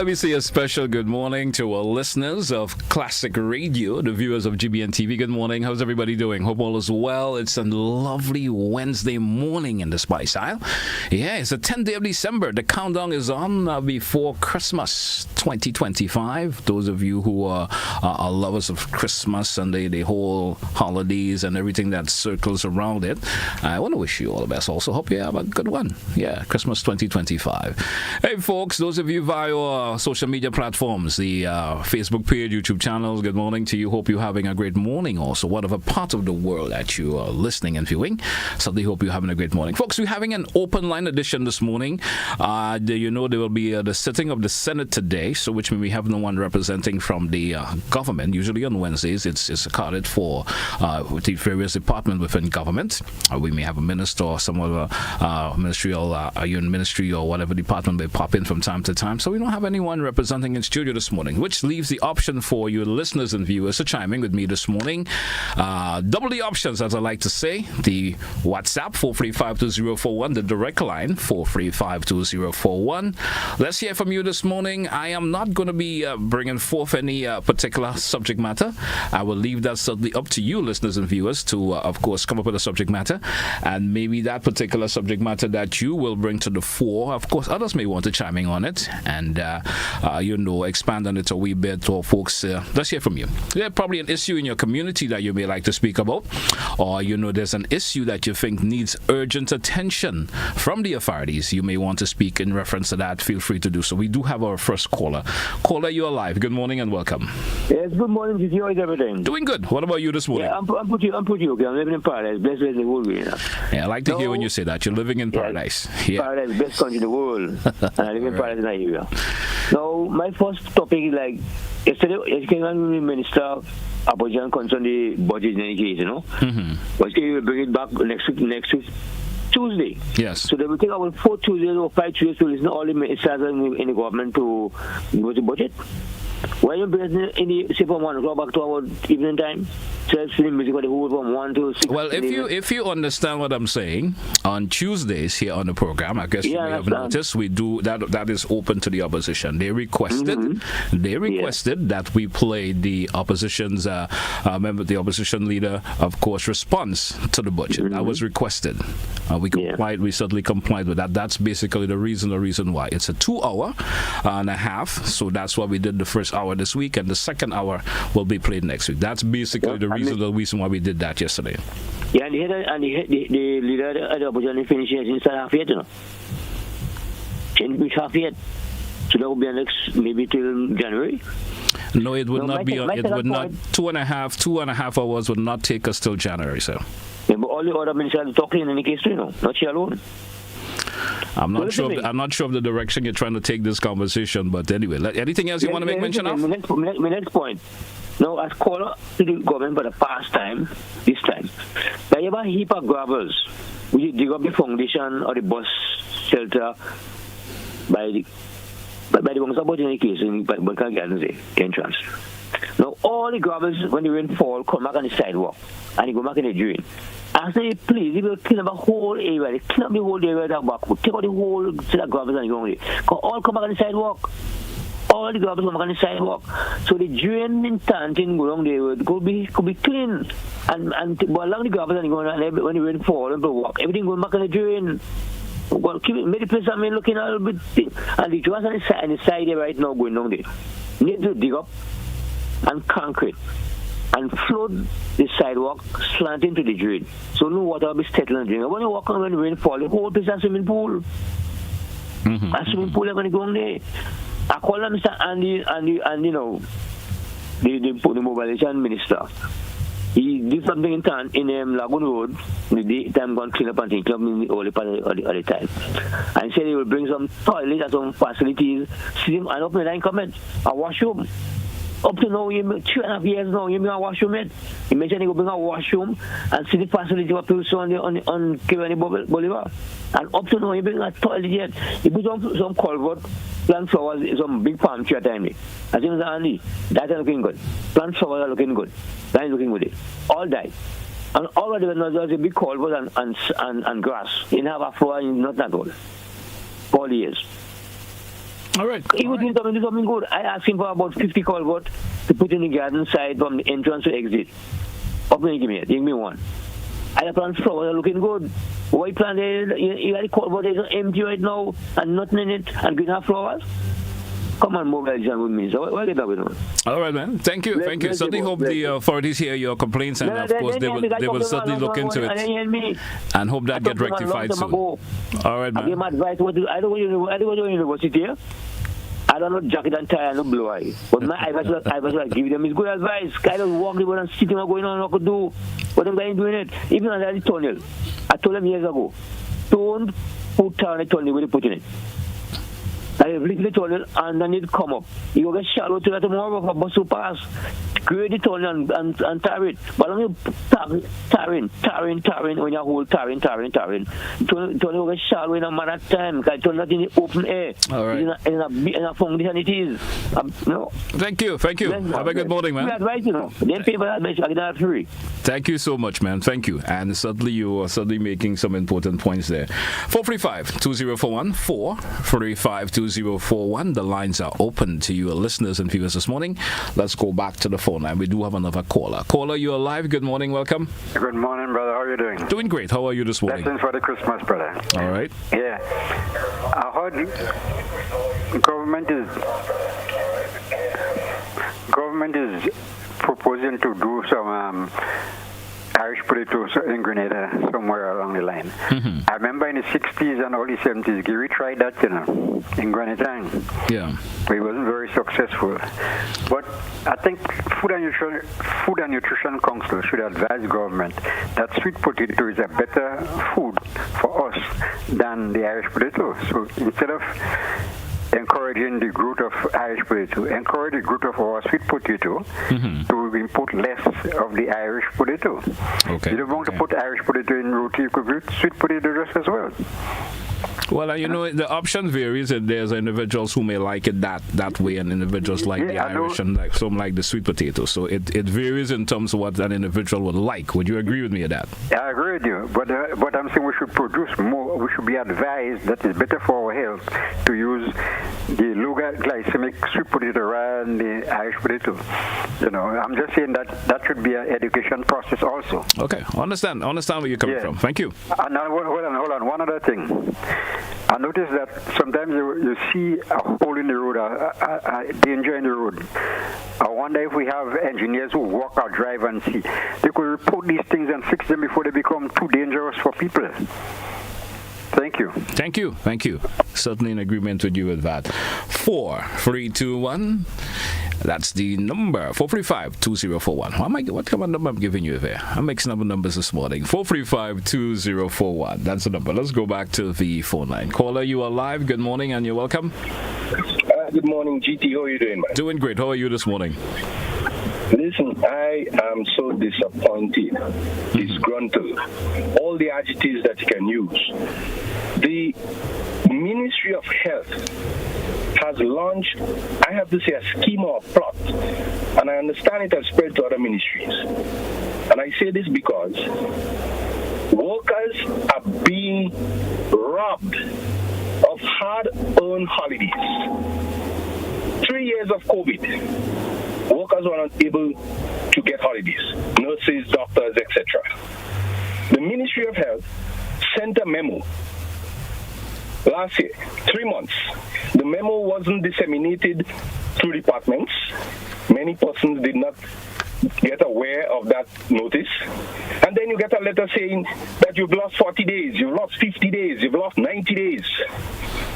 let me say a special good morning to our listeners of Classic Radio, the viewers of GBN TV. Good morning. How's everybody doing? Hope all is well. It's a lovely Wednesday morning in the Spice Isle. Yeah, it's the 10th day of December. The countdown is on before Christmas 2025. Those of you who are lovers of Christmas and the whole holidays and everything that circles around it, I want to wish you all the best. Also, hope you have a good one. Yeah, Christmas 2025. Hey, folks, those of you via our social media platforms, the Facebook page, YouTube channels, good morning to you. Hope you're having a great morning also, whatever part of the world that you are listening and viewing. Certainly hope you're having a great morning. Folks, we're having an open line edition this morning. You know there will be the sitting of the Senate today, so which means we have no one representing from the government. Usually on Wednesdays, it's accorded for with the various departments within government. We may have a minister or some other ministry or whatever department may pop in from time to time. So we don't have anyone representing in studio this morning, which leaves the option for you listeners and viewers to chime in with me this morning. Double the options, as I like to say. The WhatsApp 4352041, the direct line 4352041. Let's hear from you this morning. I am not going to be bringing forth any particular subject matter. I will leave that certainly up to you listeners and viewers to, of course, come up with a subject matter, and maybe that particular subject matter that you will bring to the fore. Of course, others may want to chime in on it and expand on it a wee bit. Or folks, let's hear from you. There's probably an issue in your community that you may like to speak about, or there's an issue that you think needs urgent attention from the authorities. You may want to speak in reference to that. Feel free to do so. We do have our first caller. Caller, you're live. Good morning and welcome. Yes, good morning. How is everything? Doing good. What about you this morning? Yeah, I'm pretty okay. I'm living in paradise. Best place in the world, Yeah, I like to hear when you say that. You're living in paradise. Yeah. Paradise, best country in the world. And I live in paradise in Nigeria. Now, my first topic is yesterday, Education Minister Abuja concerned the budget in any case, Mm-hmm. But he will bring it back next week, Tuesday. Yes. So they will take about 4 Tuesdays or 5 Tuesdays to listen to all the ministers in the government to go to budget. Why don't you bring it in the say from 1 o'clock back to our evening time? Just the music for the whole from 1 to 6. Well, if you understand what I'm saying, on Tuesdays here on the program, I guess you may have noticed we do that is open to the opposition. They requested that we play the opposition's the opposition leader, of course, response to the budget. That was requested. We complied. We certainly complied with that. That's basically the reason why. It's a 2-hour and a half. So that's why we did the first hour this week, and the second hour will be played next week. That's basically the reason why we did that yesterday. Yeah, and the leader of the opposition finished it inside half yet, Change half yet. So that will be next, maybe till January. No, it would not be. It would not. 2.5 hours would not take us till January, sir. Yeah, but all the other ministers are talking in any case, not she alone. I'm not sure of the direction you're trying to take this conversation, but anyway, anything else you want to make mention of? My next point. Now, as caller to the government for the past time, this time, there have a heap of grabbers which dig up the foundation or the bus shelter by the ones about in any case in Bunker Gardens entrance. Now, all the grabbers, when the rain fall, come back on the sidewalk and they go back in the drain. I say, please, if you clean up the whole area, they clean up the whole area back, take out the whole set of grabbers and go away. All come back on the sidewalk. All the grabbers come back on the sidewalk. So the drain in Tantin go along there could be clean. And but along the grabbers and go on, when the rain fall and walk, everything going back on the drain. Well, keep it, make the place looking a little bit. And the drains on the side there right now going down there. Need to dig up and concrete and flood the sidewalk slanting to the drain. So no water will be settling in the drain. When you walk on when the rain fall, the whole place is a swimming pool. Mm-hmm. A swimming pool is going to go on there. I call them Mr. Andy, the mobilization minister. He did something in Lagoon Road. The daytime gone clean up and clean up in the early part of the time. And said he will bring some toilets and some facilities, and open the line comment, a washroom. Up to now, 2.5 years now, you bring a washroom yet. He mentioned he will bring a washroom and see the facility for people on Kevin Bolivar. And up to now, you bring a toilet yet. He put some culvert, plant flowers, some big palm tree at time. I think Andy, that is looking good. Plant flowers are looking good. That is looking good. All died. And all of them, there's a big culvert and grass. You have a flower, not that old. 4 years. All right. He was doing something good. I asked him for about 50 culvert to put in the garden side from the entrance to exit. Up there, give me one. I plant flowers are looking good. Why plant there? You got the culvert is empty right now and nothing in it and green have flowers? Come on, mobilize with me. So what get that with us? All right, man. Thank you. Certainly hope the authorities hear your complaints, and of course they will certainly look into it and hope that get rectified soon. All right, man. I give my advice. I don't go to university. I don't know jacket and tie and no blue eye. But my advice I give them is good advice. Kind of walk the and sitting and going on what could do. What I'm going doing it. Even under the tunnel. I told them years ago, don't put down a tunnel where they put in it. I have the tunnel and then it come up. You will get shallow to that tomorrow for a bus to pass. Create the tunnel and tar it. But when you tarring, when you hold tarring, tunnel will get shallow in a matter of time because it's not in the open air. All right. In a foundation it is. Thank you. Have a good morning, man. Advice, Then pay for that, I get that free. Thank you so much, man. Thank you. And certainly you are making some important points there. 435-2041, 435-2041. The lines are open to you listeners and viewers this morning. Let's go back to the phone line. We do have another caller. Caller, you're live. Good morning. Welcome. Good morning, brother. How are you doing? Doing great. How are you this morning? Blessings for the Christmas, brother. All right. Yeah. I heard government is proposing to do some Irish potatoes in Grenada somewhere along the line. Mm-hmm. I remember in the 60s and early 70s, Gary tried that, in Grenada. Yeah. It wasn't very successful. But I think Food and Nutrition Council should advise government that sweet potato is a better food for us than the Irish potato. So instead of encouraging the growth of Irish potato, encourage the growth of our sweet potato to import less of the Irish potato. Okay. You don't want to put Irish potato in roti, you could put sweet potato just as well. Well, the option varies, and there's individuals who may like it that way, and individuals like the Irish, and some like the sweet potato. So it varies in terms of what an individual would like. Would you agree with me on that? I agree with you, but I'm saying we should produce more. We should be advised that it's better for our health to use the low glycemic sweet potato rather than the Irish potato. I'm just saying that should be an education process also. Okay, understand where you're coming from. Thank you. Now, hold on. One other thing. I noticed that sometimes you see a hole in the road, a danger in the road. I wonder if we have engineers who walk or drive and see. They could report these things and fix them before they become too dangerous for people. Thank you. Certainly in agreement with you with that. 4-3-2-1. That's the number. 435-2041. What kind of number I'm giving you there? I'm mixing up the numbers this morning. 435-2041. That's the number. Let's go back to the phone line. Caller, you are live. Good morning and you're welcome. Good morning, GT. How are you doing, man? Doing great. How are you this morning? Listen, I am so disappointed, disgruntled, all the adjectives that you can use. The Ministry of Health has launched, I have to say, a scheme or a plot, and I understand it has spread to other ministries. And I say this because workers are being robbed of hard-earned holidays. 3 years of COVID, workers were not able to get holidays, nurses, doctors, etc. The Ministry of Health sent a memo last year, 3 months. The memo wasn't disseminated through departments. Many persons did not get aware of that notice. And then you get a letter saying that you've lost 40 days, you've lost 50 days, you've lost 90 days.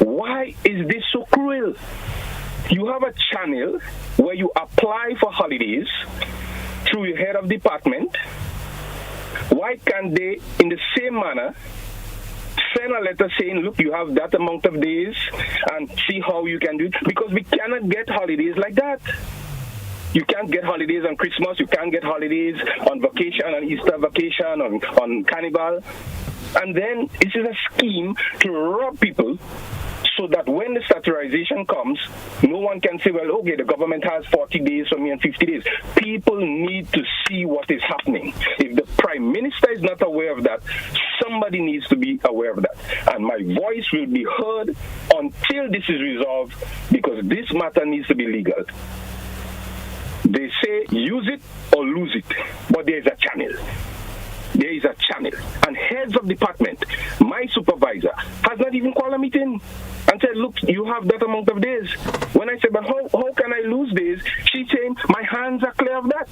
Why is this so cruel? You have a channel where you apply for holidays through your head of department. Why can't they, in the same manner, send a letter saying, look, you have that amount of days and see how you can do it? Because we cannot get holidays like that. You can't get holidays on Christmas. You can't get holidays on vacation, on Easter vacation, on Carnival. And then this is a scheme to rob people so that when the saturation comes, no one can say, well, okay, the government has 40 days for me and 50 days. People need to see what is happening. If the price Prime Minister is not aware of that, somebody needs to be aware of that. And my voice will be heard until this is resolved, because this matter needs to be legal. They say use it or lose it, but there is a channel. There is a channel. And heads of department, my supervisor, has not even called a meeting and said, look, you have that amount of days. When I said, but how can I lose days? She's saying, my hands are clear of that.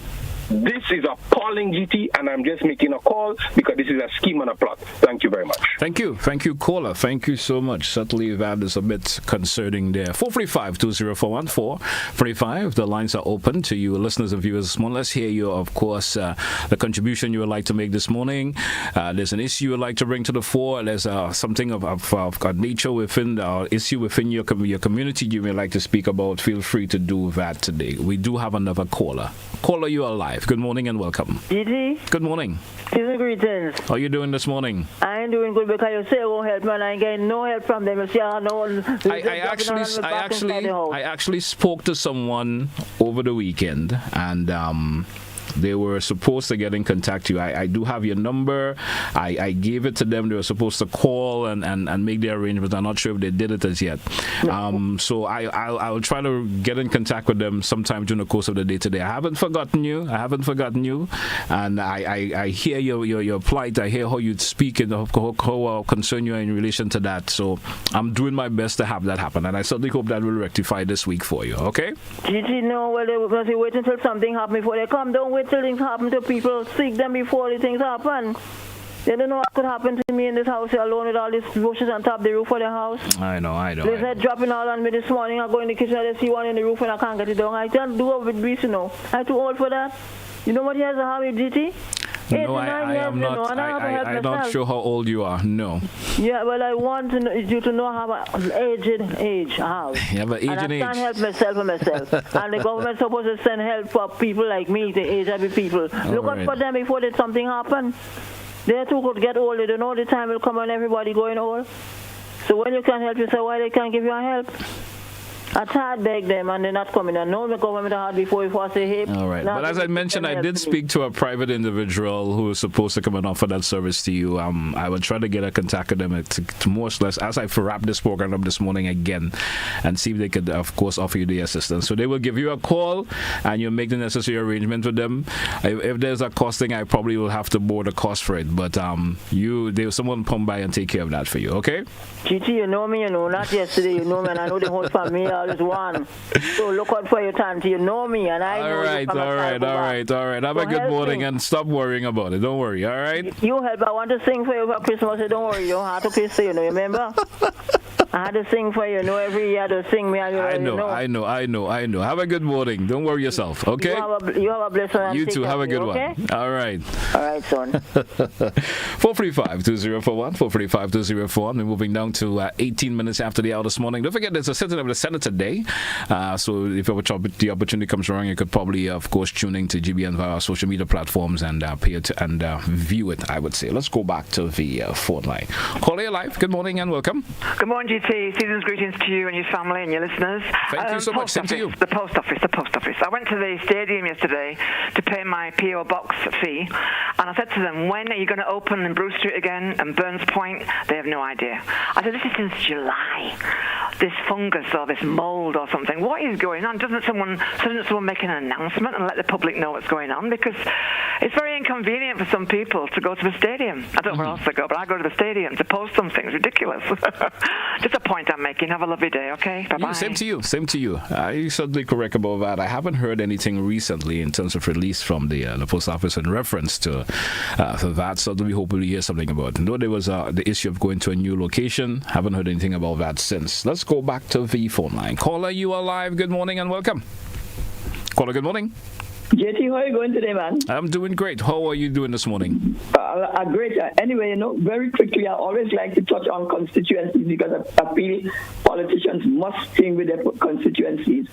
This is appalling, GT, and I'm just making a call because this is a scheme and a plot. Thank you very much. Thank you, caller. Thank you so much. Certainly, that is a bit concerning there. 435-2041, 435. The lines are open to you, listeners and viewers this morning. Let's hear you, of course, the contribution you would like to make this morning. There's an issue you would like to bring to the fore. There's something of nature within the issue within your community you may like to speak about. Feel free to do that today. We do have another caller. Caller, you are live. Good morning and welcome. Gigi? Good morning. Greetings. How are you doing this morning? I ain't doing good because you say it won't help me and I ain't getting no help from them. You see, I actually spoke to someone over the weekend and they were supposed to get in contact with you. I do have your number. I gave it to them. They were supposed to call and make the arrangements. I'm not sure if they did it as yet. So I'll try to get in contact with them sometime during the course of the day today. I haven't forgotten you. And I hear your plight. I hear how you speak and how concerned you are in relation to that. So I'm doing my best to have that happen. And I certainly hope that will rectify this week for you. Okay? Gigi, no, well, they must wait until something happens before they come. Don't wait till things happen to people. Seek them before the things happen. They don't know what could happen to me in this house alone with all these bushes on top of the roof of the house. I know. They said dropping all on me this morning. I go in the kitchen and I see one in the roof and I can't get it down. I can't do it with breeze, you know. I'm too old for that. You know what he has to have with GT? No, I am not. I'm not sure how old you are. No. Yeah, well, I want you to know how an aged age I have. You have an aged age. I can't help myself for myself. And the government's supposed to send help for people like me, the aged people. Look out for them before something happens. They too could get old. They don't know the time will come and everybody going old. So when you can't help yourself, why they can't give you a help? I tried to beg them and they're not coming. I know the government had before I say, hey. All right. But as I mentioned, I did speak to a private individual who was supposed to come and offer that service to you. I would try to get a contact with them to more or less, as I wrap this program up this morning again, and see if they could, of course, offer you the assistance. So they will give you a call and you'll make the necessary arrangement with them. If there's a costing, I probably will have to board the cost for it. But someone come by and take care of that for you, okay? Gigi, you know me, you know, not yesterday, you know me, and I know the whole family. Is one. So look out for your time till you know me and I know you. All right. Have a good morning and stop worrying about it. Don't worry, all right? You help. I want to sing for you for Christmas. So don't worry, you don't have to kiss you know, remember? I had to sing for you, every year to sing me. I know. Have a good morning. Don't worry yourself, okay? You have a blessed one. You too. Have a good one. All right. All right, son. 435-2041, 435-2041. We're moving down to 18 minutes after the hour this morning. Don't forget, there's a sitting of the Senate today. So if the opportunity comes around, you could probably, of course, tune in to GBN via our social media platforms and view it, I would say. Let's go back to the phone line. Caller live. Good morning and welcome. Good morning, GT. Season's greetings to you and your family and your listeners. Thank you so much. Same to you. The post office. I went to the stadium yesterday to pay my P.O. box fee, and I said to them, when are you going to open in Bruce Street again and Burns Point? They have no idea. I said, this is since July. This fungus or this mold or something. What is going on? Doesn't someone make an announcement and let the public know what's going on? Because it's very inconvenient for some people to go to the stadium. I don't know where else to go, but I go to the stadium to post something. It's ridiculous. Just a point I'm making. Have a lovely day, okay? Bye-bye. Same to you. You're certainly correct about that. I haven't heard anything recently in terms of release from the post office in reference to that. So we hopefully hear something about it. Though there was the issue of going to a new location, haven't heard anything about that since. Let's go back to the phone line. Caller, you are live. Good morning and welcome. Caller, good morning. JT, how are you going today, man? I'm doing great. How are you doing this morning? Great. Anyway, very quickly, I always like to touch on constituencies because I feel politicians must sing with their constituencies.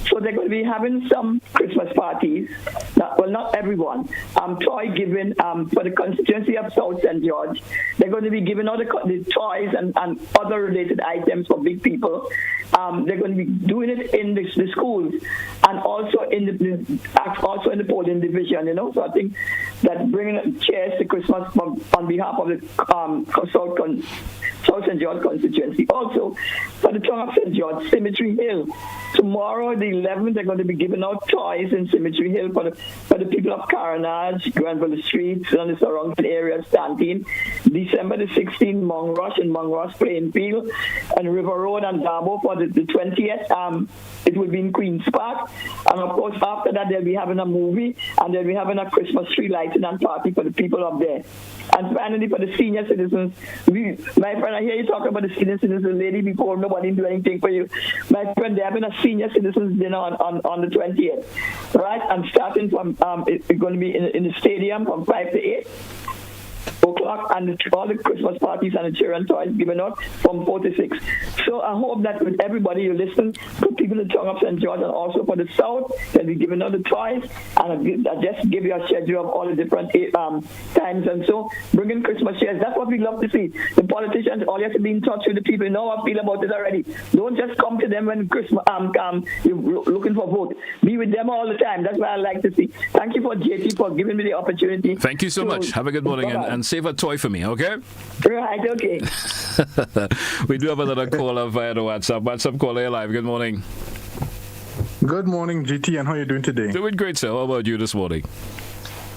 So they're going to be having some Christmas parties. Not everyone. Toy giving for the constituency of South St. George. They're going to be giving all the toys and other related items for big people. They're going to be doing it in the schools and also in the polling division. So I think that bringing chairs to Christmas on behalf of the South St. George constituency. Also, for the town of St. George, Cemetery Hill. Tomorrow, the 11th, they're going to be giving out toys in Cemetery Hill for the people of Carenage, Granville Streets, and the surrounding areas, Stanton. December the 16th, Mongrush and Mongrush Plainfield, and River Road and Darbo for the 20th. It will be in Queen's Park. And of course, after that, they'll be having a movie, and they'll be having a Christmas tree lighting and party for the people up there. And finally, for the senior citizens, my friend, I hear you talk about the senior citizens lady before, nobody do anything for you. My friend, they're having a senior citizens dinner on the 20th, right? And starting from, it's going to be in the stadium from 5 to 8 o'clock, and all the Christmas parties and the children toys given out from 4 to 6. So I hope that with everybody you listen, for people in the town of St. George and also for the South, they'll be giving out the toys, and I just give you a schedule of all the different times, and so bringing Christmas shares. That's what we love to see. The politicians, all you have to be in touch with the people. You know how I feel about it already. Don't just come to them when Christmas you're looking for vote. Be with them all the time. That's what I like to see. Thank you for JT for giving me the opportunity. Thank you so much. Have a good morning, and save a toy for me, okay? Right, okay. We do have another caller via the WhatsApp. WhatsApp caller live. Good morning. Good morning, GT, and how are you doing today? Doing great, sir. How about you this morning?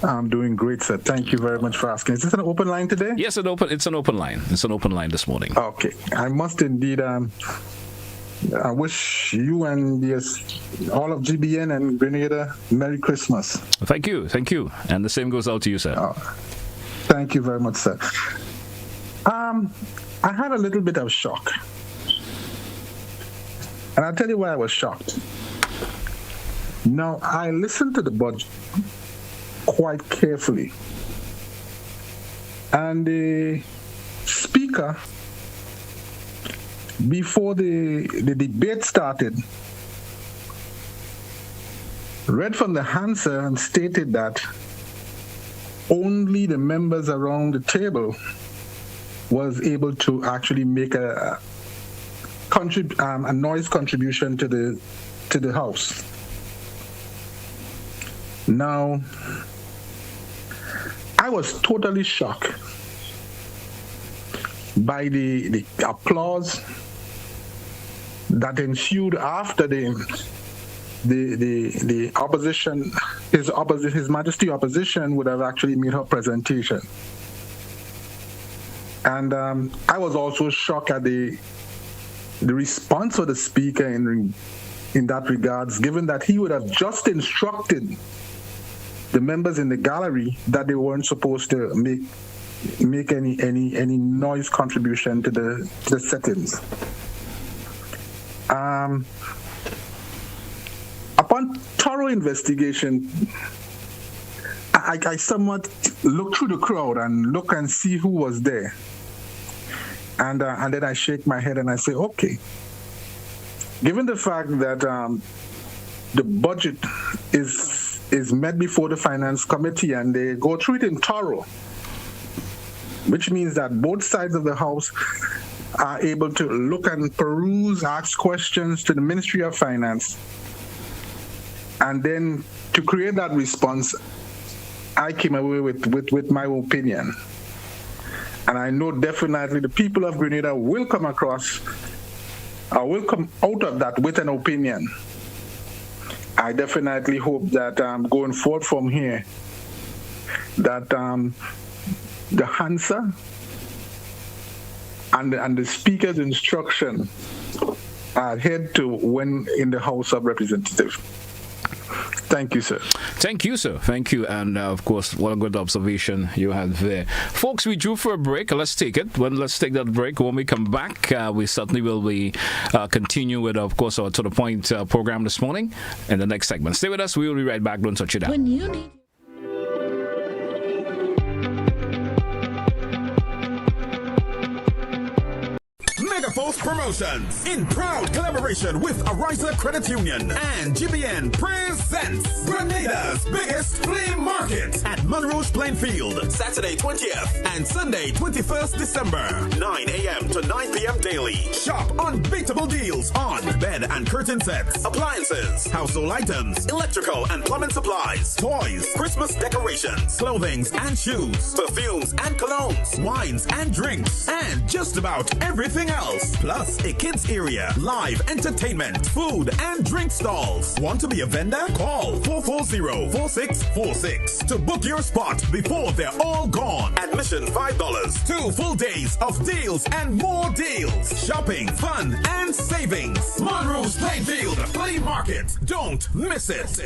I'm doing great, sir. Thank you very much for asking. Is this an open line today? Yes, it's an open line. It's an open line this morning. Okay. I must indeed I wish you and all of GBN and Grenada Merry Christmas. Thank you. And the same goes out to you, sir. Thank you very much, sir. I had a little bit of shock. And I'll tell you why I was shocked. Now, I listened to the budget quite carefully. And the speaker, before the debate started, read from the answer and stated that only the members around the table was able to actually make a noise contribution to the House. Now, I was totally shocked by the applause that ensued after the opposition, His Majesty opposition would have actually made her presentation. And I was also shocked at the response of the speaker in that regards, given that he would have just instructed the members in the gallery that they weren't supposed to make any noise contribution to the settings. Upon thorough investigation, I somewhat look through the crowd and look and see who was there. And then I shake my head and I say, okay, given the fact that the budget is met before the Finance Committee and they go through it in thorough, which means that both sides of the House are able to look and peruse, ask questions to the Ministry of Finance, and then to create that response, I came away with my opinion. And I know definitely the people of Grenada will come out of that with an opinion. I definitely hope that going forward from here, that the answer and the speaker's instruction are adhered to when in the House of Representatives. Thank you, sir. Thank you, sir. Thank you. And, of course, what a good observation you had there. Folks, we drew for a break. Let's take it. Let's take that break. When we come back, we certainly will be continue with, of course, our To The Point program this morning in the next segment. Stay with us. We will be right back. Don't touch it down. When you need... House Promotions, in proud collaboration with Ariza Credit Union and GBN, presents Grenada's biggest flea market at Monroe's Plainfield, Saturday 20th and Sunday 21st December, 9 a.m. to 9 p.m. daily. Shop unbeatable deals on bed and curtain sets, appliances, household items, electrical and plumbing supplies, toys, Christmas decorations, clothing and shoes, perfumes and colognes, wines and drinks, and just about everything else. Plus a kids area, live entertainment, food and drink stalls. Want to be a vendor? Call 440-4646 to book your spot before they're all gone. Admission $5. 2 full days of deals and more deals. Shopping, fun and savings. Monroe's Plainfield Flea Market. Don't miss it.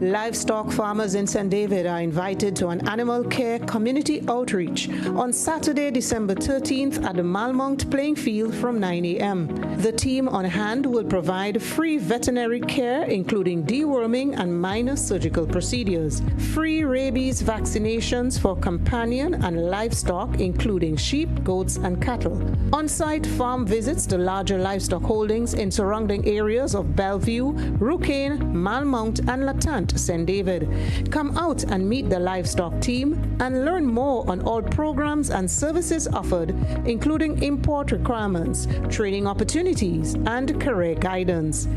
Livestock farmers in St. David are invited to an animal care community outreach on Saturday, December 13th at the Malmont playing field from 9 a.m. The team on hand will provide free veterinary care, including deworming and minor surgical procedures, free rabies vaccinations for companion and livestock, including sheep, goats, and cattle. On-site farm visits to larger livestock holdings in surrounding areas of Bellevue, Rucane, Malmont, and Latant, St. David. Come out and meet the livestock team and learn more on all programs and services offered, including import requirements, training opportunities, and career guidance.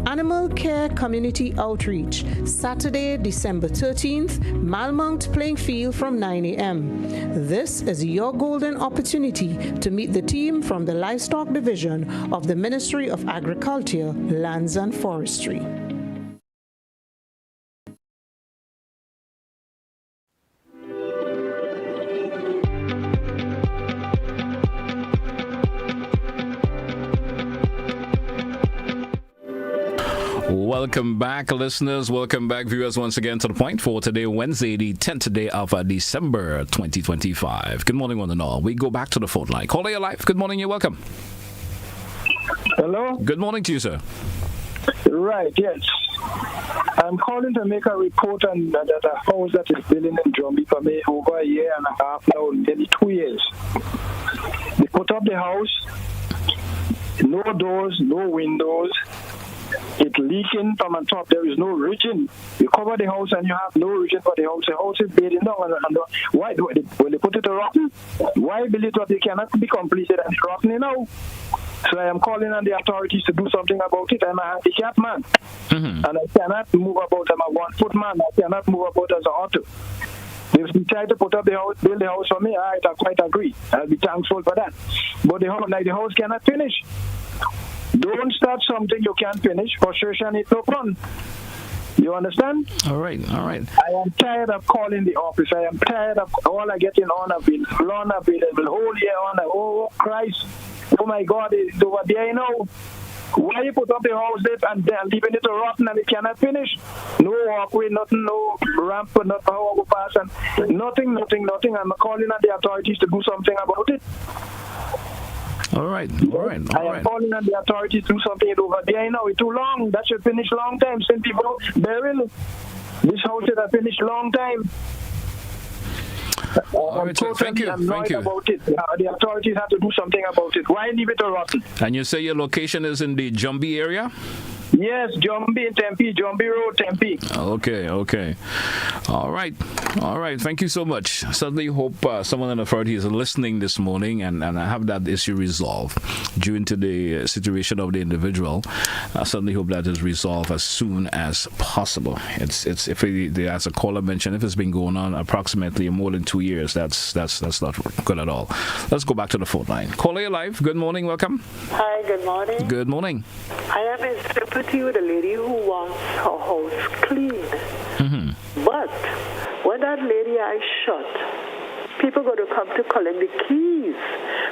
Animal Care Community Outreach, Saturday, December 13th, Malmont playing field from 9 a.m. This is your golden opportunity to meet the team from the Livestock Division of the Ministry of Agriculture, Lands and Forestry. Welcome back, listeners. Welcome back, viewers, once again to The Point for today, Wednesday, the 10th day of December 2025. Good morning, one and all. We go back to the phone line. Caller, your life. Good morning. You're welcome. Hello? Good morning to you, sir. Right, yes. I'm calling to make a report on that a house that is building in Drumby for me over a year and a half now, nearly 2 years. They put up the house, no doors, no windows. It's leaking from on top. There is no ridging. You cover the house and you have no ridging for the house. The house is beating down. And why will they put it rotten? Why build it up? It cannot be completed and it's rotten now. So I am calling on the authorities to do something about it. I'm a handicapped man. And I cannot move about. I'm a 1-foot man. I cannot move about as an auto. If they try to put up the house, build the house for me, I quite agree. I'll be thankful for that. But the house cannot finish. Don't start something you can't finish. Frustration is no fun. You understand? All right. I am tired of calling the office. I am tired of all I get in honor bill, honor bill, whole year honor. Oh, Christ. Oh, my God. It's over there, you know. Why you put up the house there and then leaving it rotten and it cannot finish? No walkway, nothing, no ramp, not how I go pass, and nothing. I'm calling on the authorities to do something about it. All right. I am calling on the authorities to do something over there. You know, it's too long. That should finish long time. Since people burial, this house should have finished long time. All right, sir. Thank you. About it. The authorities have to do something about it. Why leave it rotten? And you say your location is in the Jumbie area? Yes, Jumbie in Tempe, Jumbie Road, Tempe. Okay. All right. Thank you so much. Certainly hope someone in the authority is listening this morning and have that issue resolved due to the situation of the individual. I certainly hope that is resolved as soon as possible. It's if as a caller mentioned, if it's been going on approximately more than 2 years, that's not good at all. Let's go back to the phone line. Caller, you're live. Good morning. Welcome. Hi. Good morning. Good morning. I am in sympathy with a lady who wants her house clean. But when that lady eyes shut, people going to come to collect the keys.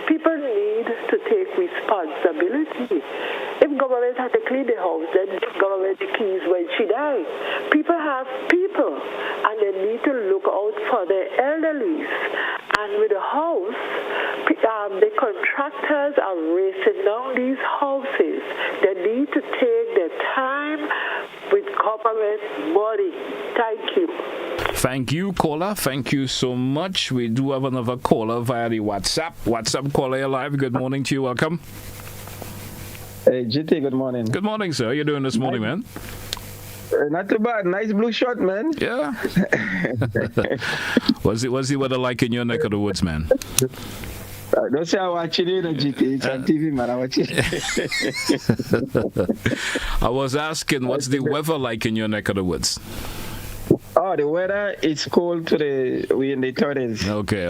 People need to take responsibility. If government had to clean the house, then give government the keys when she dies. People have people, and they need to look out for their elderlies. And with the house, the contractors are racing down these houses. They need to take their time with government money. Thank you. Thank you, caller. Thank you so much. We do have another caller via the WhatsApp. WhatsApp caller, you're live. Good morning to you. Welcome. Hey, GT, good morning. Good morning, sir. How you doing this morning, man? Not too bad. Nice blue shirt, man. Yeah. What's the weather like in your neck of the woods, man? Don't say I watch it, GT. It's on TV, man. I watch it. I was asking, what's the weather like in your neck of the woods? Oh, the weather is cold today. We in the 30s. Okay.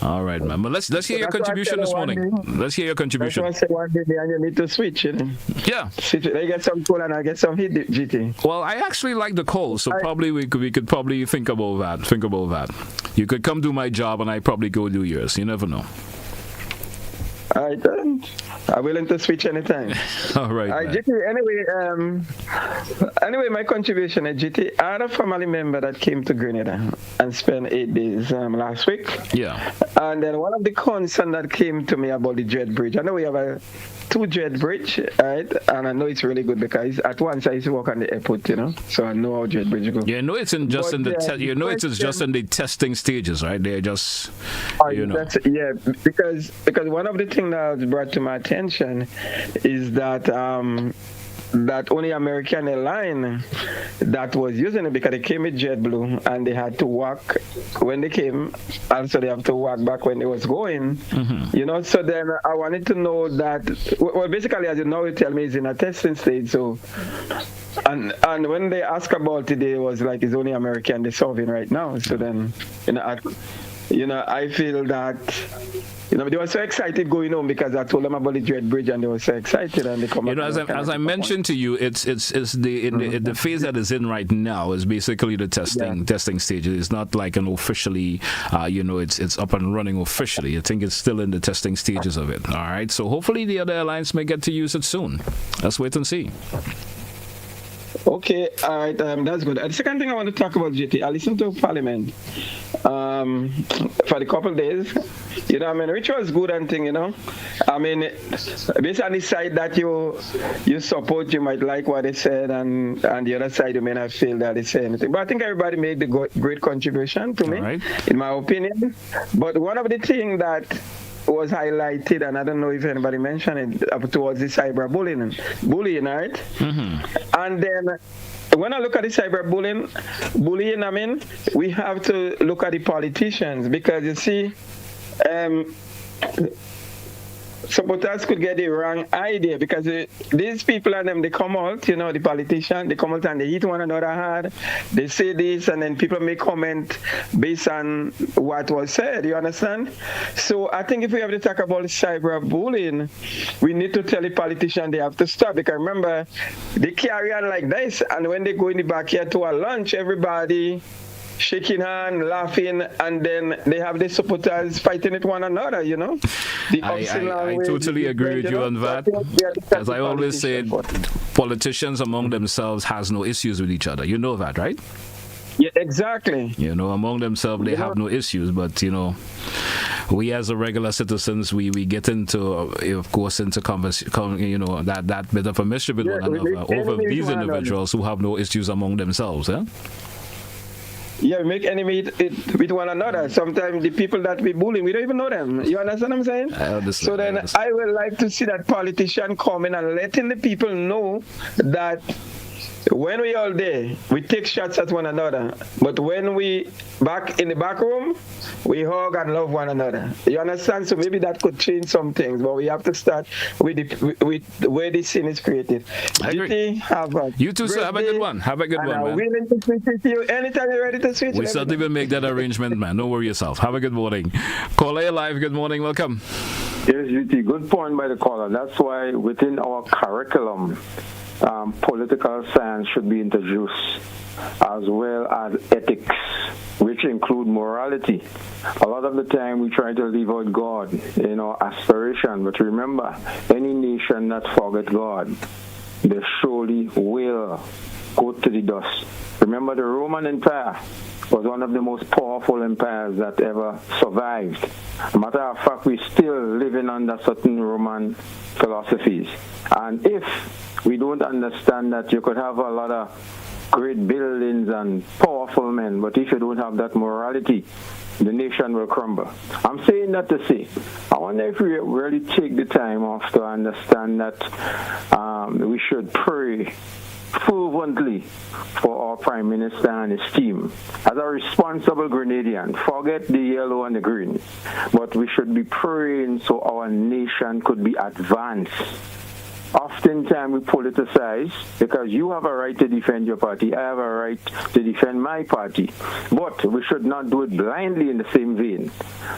All right, man. But let's hear your contribution this morning. Let's hear your contribution. That's why I said one day and you need to switch, you know? Yeah. I get some cold and I get some heat, GT. Well, I actually like the cold, so probably we could probably think about that. You could come do my job and I probably go do yours. You never know. All right, then. I'm willing to switch anytime. All right. GT, anyway, my contribution at GT, I had a family member that came to Grenada and spent 8 days last week. Yeah. And then one of the concerns that came to me about the Jet Bridge, I know we have a 2 Jet Bridge, right? And I know it's really good because at once I used to work on the airport, you know, so I know how Jet Bridge goes. Yeah, it's just in the testing stages, right? They're just, because one of the things that was brought to my attention is that that only American airline that was using it because they came with JetBlue and they had to walk when they came, also they have to walk back when they was going, you know. So then I wanted to know that, well, basically, as you know, you tell me it's in a testing stage. So, and when they ask about it, it was like it's only American they're solving right now. So then, I feel that. They were so excited going home because I told them about the Jet Bridge and they were so excited and they come. As I mentioned to you, it's the phase that is in right now is basically the testing stage. It's not like an officially, it's up and running officially. I think it's still in the testing stages of it. All right, so hopefully the other airlines may get to use it soon. Let's wait and see. Okay, all right, that's good. The second thing I want to talk about, GT, I listened to Parliament for a couple of days, which was good and thing, based on the side that you support, you might like what they said, and the other side, you may not feel that they say anything. But I think everybody made a great contribution to me, in my opinion. But one of the things that was highlighted, and I don't know if anybody mentioned it, towards the cyberbullying, right? And then when I look at the cyberbullying, we have to look at the politicians because you see, supporters could get the wrong idea because these people and them, they come out, the politicians, they come out and they hit one another hard. They say this and then people may comment based on what was said, you understand? So I think if we have to talk about cyberbullying, we need to tell the politicians they have to stop because remember, they carry on like this and when they go in the backyard to a lunch, everybody shaking hand, laughing, and then they have the supporters fighting with one another, I totally agree with you on that. As I always say, politicians among themselves has no issues with each other. You know that, right? Yeah, exactly. Among themselves, they have no issues, but, we as a regular citizens, we get into, of course, into conversation, that bit of a mischief with one another over these individuals who have no issues among themselves, we make enemy with one another. Sometimes the people that we bully, we don't even know them. You understand what I'm saying? I understand. So then I would like to see that politician coming and letting the people know that when we all there, we take shots at one another. But when we back in the back room, we hug and love one another. You understand? So maybe that could change some things. But we have to start with the way the scene is created. I agree. You too, sir. Have a good one. Have a good one, man. I'm willing to switch with you anytime you're ready to switch. We certainly will make that arrangement, man. Don't worry yourself. Have a good morning. Caller Live, good morning. Welcome. Yes, GT. Good point by the caller. That's why within our curriculum, political science should be introduced, as well as ethics, which include morality. A lot of the time we try to leave out God in our aspiration, but remember, any nation that forgets God, they surely will go to the dust. Remember, the Roman Empire was one of the most powerful empires that ever survived. As a matter of fact, we're still living under certain Roman philosophies. And if we don't understand that you could have a lot of great buildings and powerful men, but if you don't have that morality, the nation will crumble. I'm saying that to say, I wonder if we really take the time off to understand that we should pray fervently for our Prime Minister and his team. As a responsible Grenadian, forget the yellow and the green, but we should be praying so our nation could be advanced. Oftentimes we politicize because you have a right to defend your party, I have a right to defend my party. But we should not do it blindly in the same vein.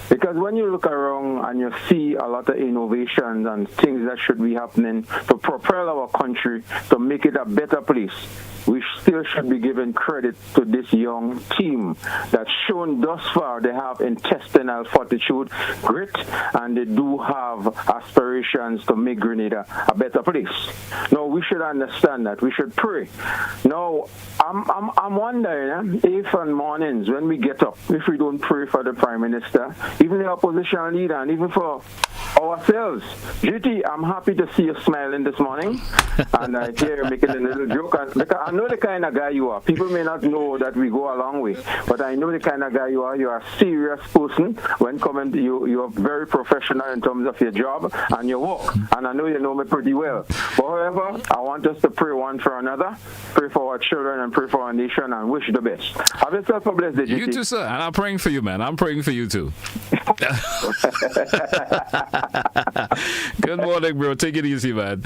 Because when you look around and you see a lot of innovations and things that should be happening to propel our country, to make it a better place, we still should be giving credit to this young team that's shown thus far they have intestinal fortitude, grit, and they do have aspirations to make Grenada a better place. Now, we should understand that. We should pray. Now, I'm wondering if on mornings when we get up, if we don't pray for the Prime Minister, even the opposition leader, and even for ourselves. GT, I'm happy to see you smiling this morning, and I hear you making a little joke. I know the kind of guy you are. People may not know that we go a long way, but I know the kind of guy you are. You are a serious person when coming to you. You are very professional in terms of your job and your work, and I know you know me pretty well. But however, I want us to pray one for another, pray for our children, and pray for our nation, and wish the best. Have yourself a blessed day, GT. You too, sir. And I'm praying for you, man. I'm praying for you too. Good morning, bro. Take it easy, man.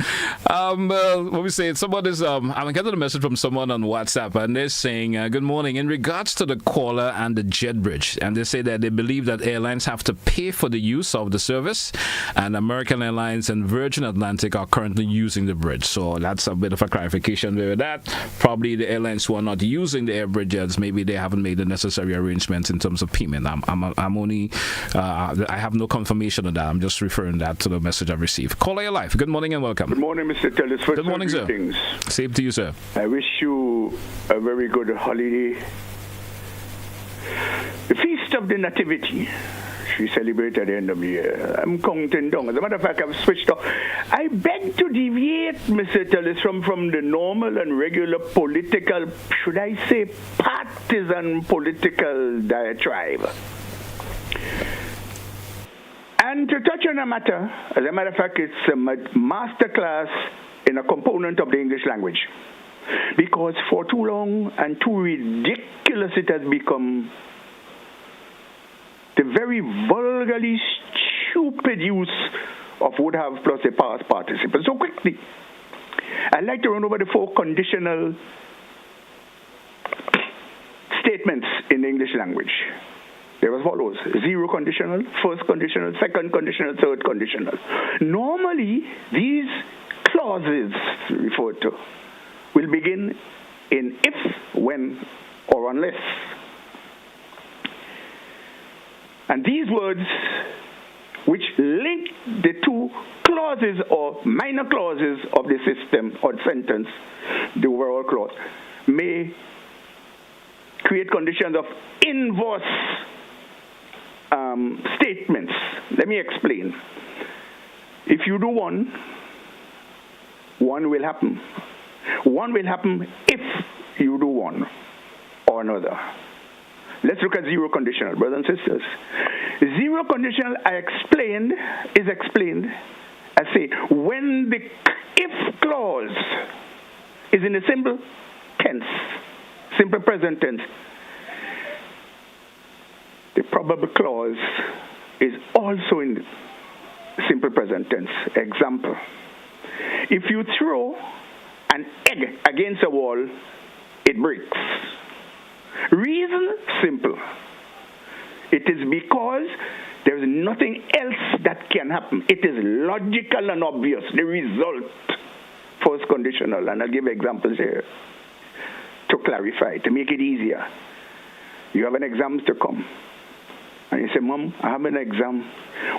What we say? Someone is I'm getting a message from someone on WhatsApp, and they're saying, "Good morning. In regards to the caller and the jet bridge, and they say that they believe that airlines have to pay for the use of the service, and American Airlines and Virgin Atlantic are currently using the bridge. So that's a bit of a clarification with that. Probably the airlines who are not using the air bridges, maybe they haven't made the necessary arrangements in terms of payment. I'm only I have no confirmation of that. I'm just referring that to the message I've received. Caller your life. Good morning and welcome. Good morning, Mr. Telesford. Good morning, sir. Same to you, sir. I wish you a very good holiday. The Feast of the Nativity. She celebrated at the end of the year. I'm counting down. As a matter of fact, I've switched off. I beg to deviate, Mr. Tellis, from the normal and regular political, should I say, partisan political diatribe. And to touch on a matter, as a matter of fact, it's a master class in a component of the English language. Because for too long and too ridiculous it has become, the very vulgarly stupid use of would have plus a past participle. So quickly, I'd like to run over the four conditional statements in the English language. They're as follows: zero conditional, first conditional, second conditional, third conditional. Normally, these clauses referred to will begin in if, when, or unless. And these words, which link the two clauses or minor clauses of the system or sentence, the overall clause, may create conditions of inverse statements. Let me explain. If you do one will happen. One will happen if you do one or another. Let's look at zero conditional, brothers and sisters. Zero conditional, is explained as say, when the if clause is in the simple tense, simple present tense, the probable clause is also in simple present tense. Example, if you throw an egg against a wall, it breaks. Reason simple. It is because there is nothing else that can happen. It is logical and obvious. The result, first conditional, and I'll give examples here to clarify, to make it easier. You have an exam to come, and you say, Mom, I have an exam.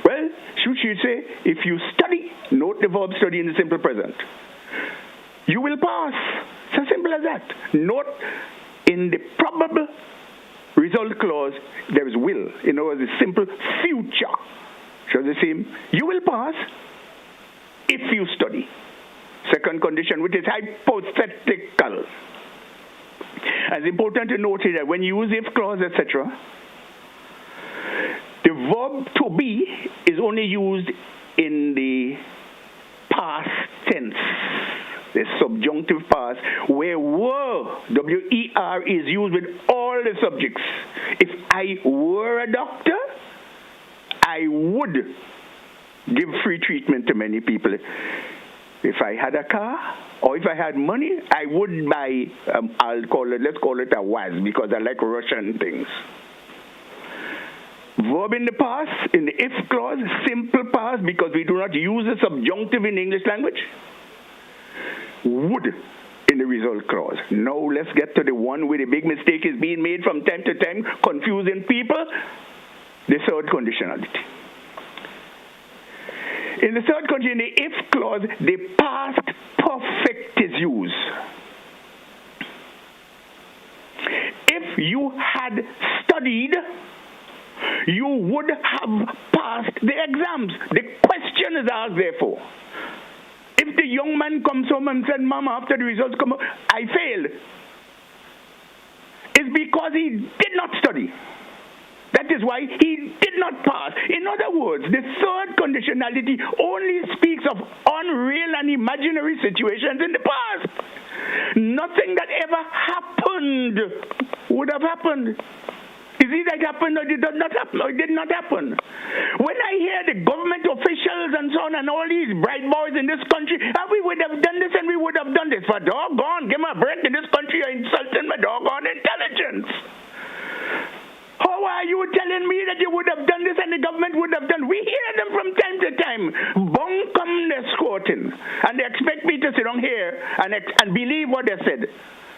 Well, should she say, if you study, note the verb study in the simple present, you will pass. It's as simple as that. Note in the probable result clause, there is will. In other words, the simple future. So the same, you will pass if you study. Second condition, which is hypothetical. And it's important to note here that when you use if clause, etc., the verb to be is only used in the past tense, the subjunctive past, where were, W-E-R, is used with all the subjects. If I were a doctor, I would give free treatment to many people. If I had a car, or if I had money, I would buy, let's call it a was, because I like Russian things. Verb in the past, in the if clause, simple past, because we do not use the subjunctive in the English language. Would in the result clause. Now let's get to the one where the big mistake is being made from time to time, confusing people, the third conditionality. In the third condition, the if clause, the past perfect is used. If you had studied, you would have passed the exams. The question is asked, therefore. If the young man comes home and said, Mama, after the results come out, I failed, it's because he did not study. That is why he did not pass. In other words, the third conditionality only speaks of unreal and imaginary situations in the past. Nothing that ever happened would have happened. Is it that happened or did not happen? Or it did not happen? When I hear the government officials and so on and all these bright boys in this country, we would have done this and we would have done this. For doggone, give me a break. In this country, you're insulting my doggone intelligence. How are you telling me that you would have done this and the government would have done? We hear them from time to time. Bunkum they're squatting. And they expect me to sit down here and believe what they said.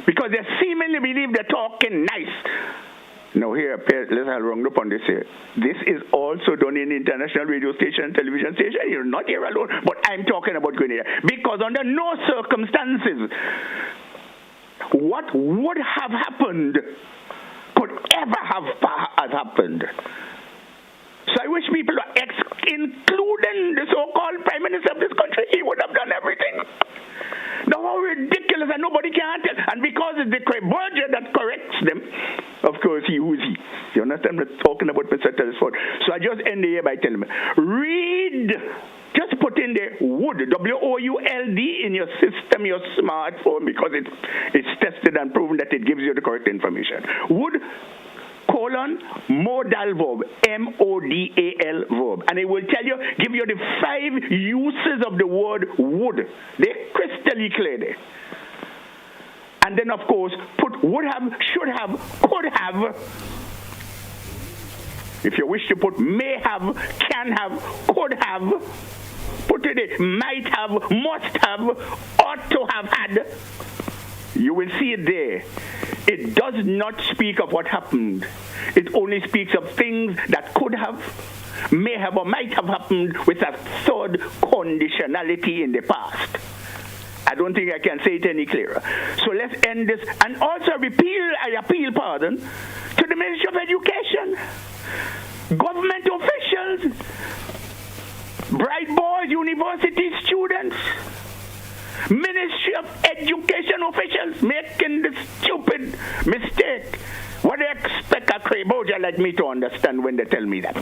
Because they seemingly believe they're talking nice. Now here, let's have wrong up on this here. This is also done in international radio station and television station. You're not here alone, but I'm talking about going here. Because under no circumstances, what would have happened could ever have happened. So I wish people, including the so-called Prime Minister of this country, he would have done everything. Now how ridiculous, and nobody can tell. And because it's the budget that corrects them, of course, who's he? You understand? I'm talking about Mr. Telesford. So I just end the year by telling him, read. Just put in there would, W-O-U-L-D, in your system, your smartphone, because it's tested and proven that it gives you the correct information. Would, modal verb, M-O-D-A-L verb. And it will tell you, give you the 5 uses of the word would. They're crystal clear there. And then, of course, put would have, should have, could have. If you wish to put may have, can have, could have, put it might have, must have, ought to have had. You will see it there. It does not speak of what happened. It only speaks of things that could have, may have, or might have happened with a third conditionality in the past. I don't think I can say it any clearer. So let's end this. And also I appeal to the Ministry of Education, government officials, bright boys, university students, Ministry of Education officials making the stupid mistake. What they expect sacre boja let me to understand when they tell me that.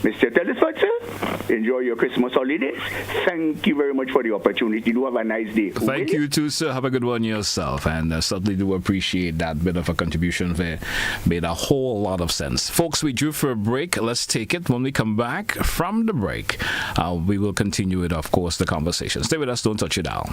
Mr. Telesford, sir, enjoy your Christmas holidays. Thank you very much for the opportunity. Do have a nice day. Thank you too, sir. Have a good one yourself. And certainly do appreciate that bit of a contribution there. Made a whole lot of sense. Folks, we due for a break. Let's take it. When we come back from the break, we will continue it, of course, the conversation. Stay with us. Don't touch your dial.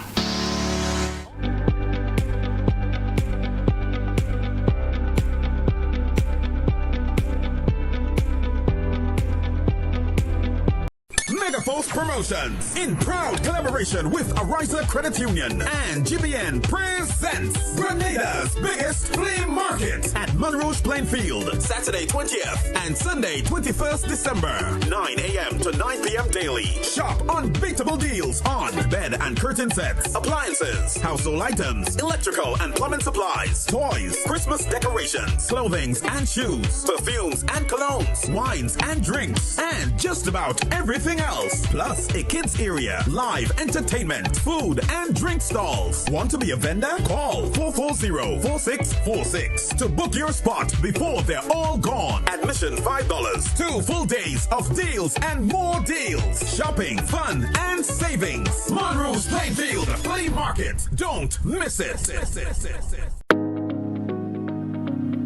Megaforce Promotions, in proud collaboration with Arisa Credit Union and GBN, presents Grenada's biggest flea market at Monroe Plainfield, Saturday 20th and Sunday 21st December, 9 a.m. to 9 p.m. daily. Shop unbeatable deals on bed and curtain sets, appliances, household items, electrical and plumbing supplies, toys, Christmas decorations, clothing and shoes, perfumes and colognes, wines and drinks, and just about everything else. Plus a kids area, live entertainment, food and drink stalls. Want to be a vendor? Call 440-4646 to book your spot before they're all gone. Admission $5. 2 full days of deals and more deals. Shopping, fun and savings. Monroe's Plainfield Flea Market. Don't miss it.